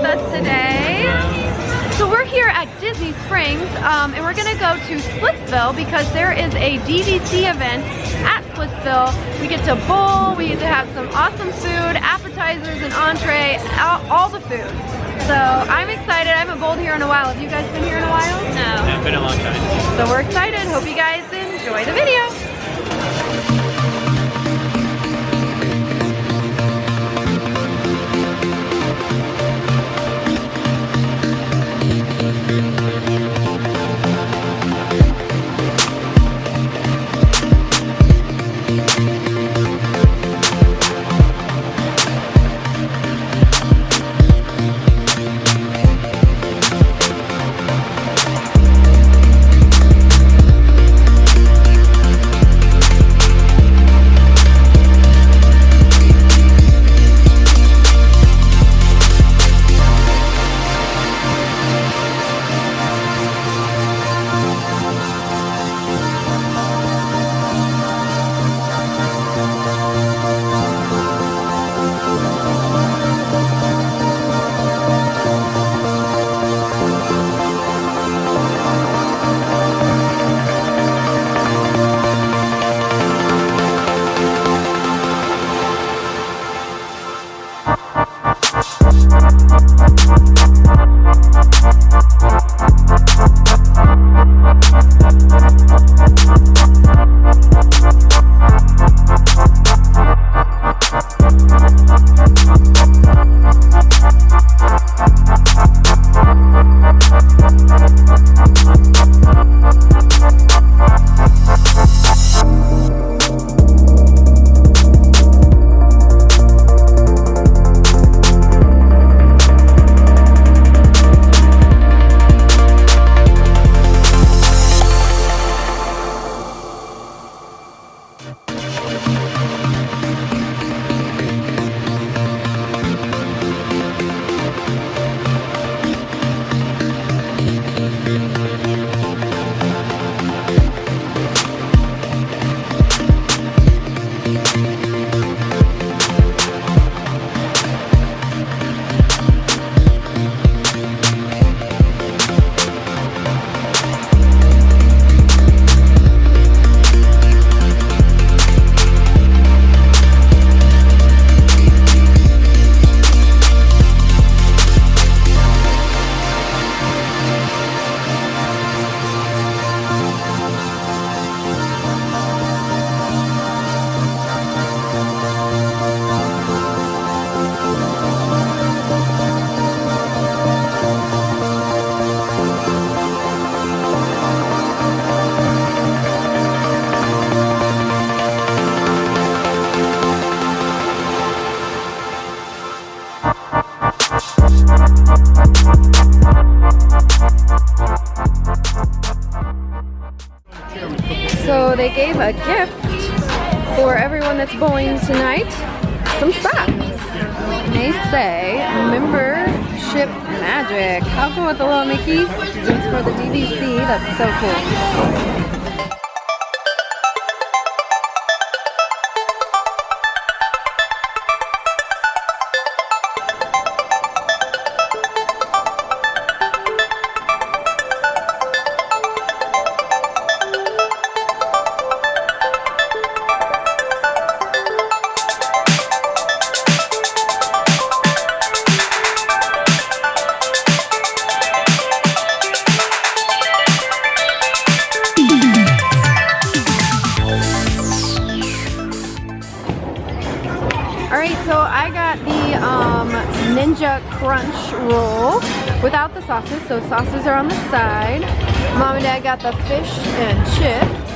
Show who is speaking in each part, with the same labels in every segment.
Speaker 1: us today. So we're here at Disney Springs, and we're gonna go to Splitsville because there is a DVC event at Splitsville. We get to bowl, we get to have some awesome food, appetizers and entree, all the food. So I'm excited. I haven't bowled here in a while. Have you guys been here in a while?
Speaker 2: No. It's been a long time.
Speaker 1: So we're excited. Hope you guys enjoy the video. So they gave a gift for everyone that's bowling tonight, some socks. And they say membership magic. How cool with the little Mickey? So it's for the DVC. That's so cool. Alright, so I got the Ninja Crunch roll without the sauces, so sauces are on the side. Mom and Dad got the fish and chips.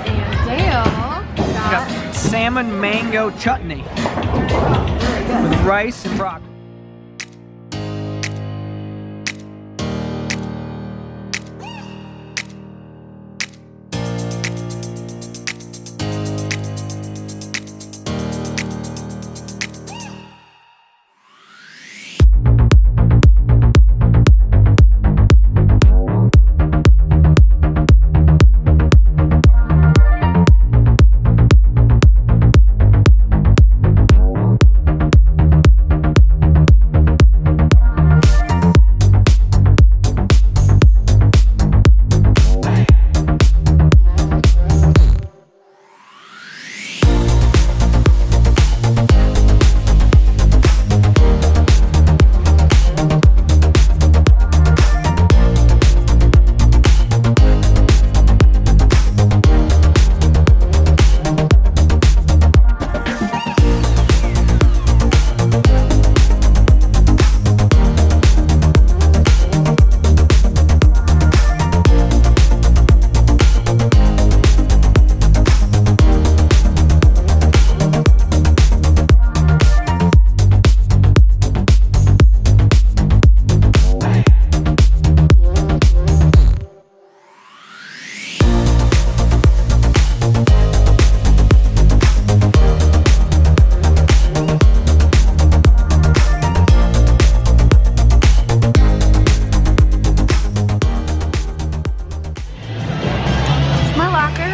Speaker 1: And Dale got
Speaker 2: salmon mango chutney
Speaker 1: really good.
Speaker 2: with rice and broccoli.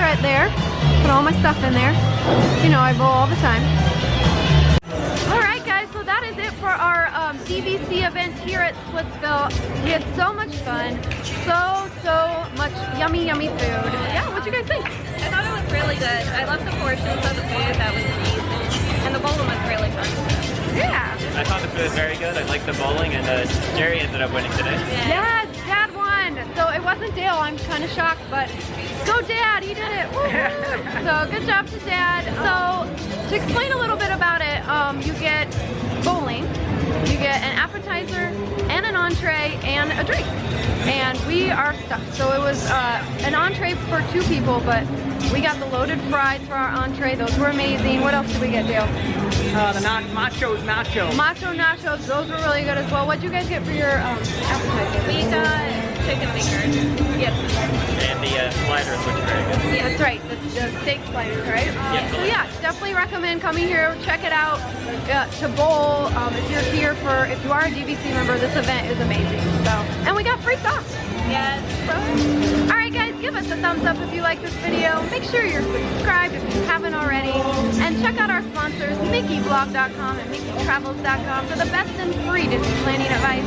Speaker 1: right there. Put all my stuff in there. You know, I bowl all the time. Alright guys, so that is it for our DVC event here at Splitsville. We had so much fun. So much yummy food. Yeah, what'd you guys think?
Speaker 3: I thought it was really good. I loved the portions of the food. That was amazing. And the bowling was really fun.
Speaker 1: Yeah.
Speaker 2: I thought the food was very good. I liked the bowling, and Jerry ended up winning today.
Speaker 1: Yes, Dad won. So it wasn't Dale. I'm kind of shocked, but go Dad. He did it. Woo-hoo. So good job to Dad. So to explain a little bit about it, you get bowling, you get an appetizer and an entree and a drink. And we are stuffed. So it was an entree for 2 people, but we got the loaded fries for our entree. Those were amazing. What else did we get, Dale?
Speaker 2: The macho nachos.
Speaker 1: Macho nachos. Those were really good as well. What'd you guys get for your appetizer?
Speaker 3: We got chicken fingers. Yes.
Speaker 2: And the sliders, which are very good.
Speaker 3: Yeah.
Speaker 1: That's right, the steak sliders, right?
Speaker 2: Yeah.
Speaker 1: So yeah, definitely recommend coming here, check it out, to bowl. If you're here if you are a DVC member, this event is amazing. So, and we got free socks.
Speaker 3: Yes.
Speaker 1: So, alright guys, give us a thumbs up if you like this video. Make sure you're subscribed if you haven't already. And check out our sponsors, MickeyBlog.com and MickeyTravels.com for the best and free Disney planning advice.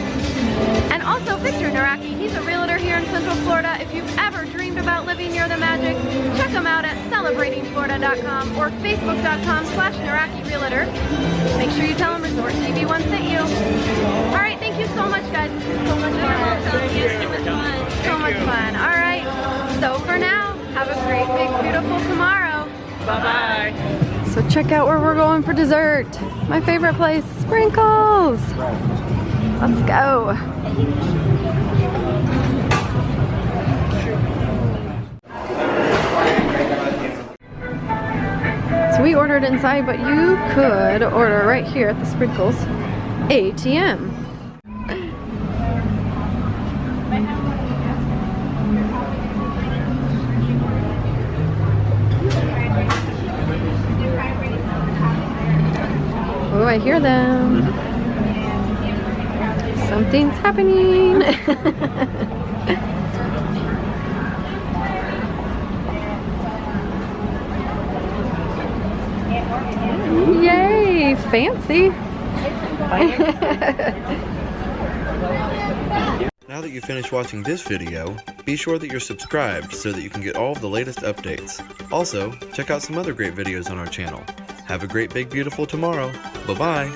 Speaker 1: And also Victor Naraki, he's a realtor here in Central Florida. If you've ever dreamed about living near the magic, check him out at celebratingflorida.com or facebook.com/Naraki Realtor. Make sure you tell him Resort TV 1 sent you. Alright, thank you so much guys. This was so much fun.
Speaker 3: Yes, it was fun.
Speaker 1: So much fun. Alright, so for now, have a great, big, beautiful tomorrow.
Speaker 2: Bye-bye.
Speaker 1: So check out where we're going for dessert. My favorite place, Sprinkles. Let's go. So we ordered inside, but you could order right here at the Sprinkles ATM. Oh, I hear them. Something's happening. Yay, fancy.
Speaker 4: Now that you've finished watching this video, be sure that you're subscribed so that you can get all of the latest updates. Also, check out some other great videos on our channel. Have a great, big, beautiful tomorrow. Bye-bye.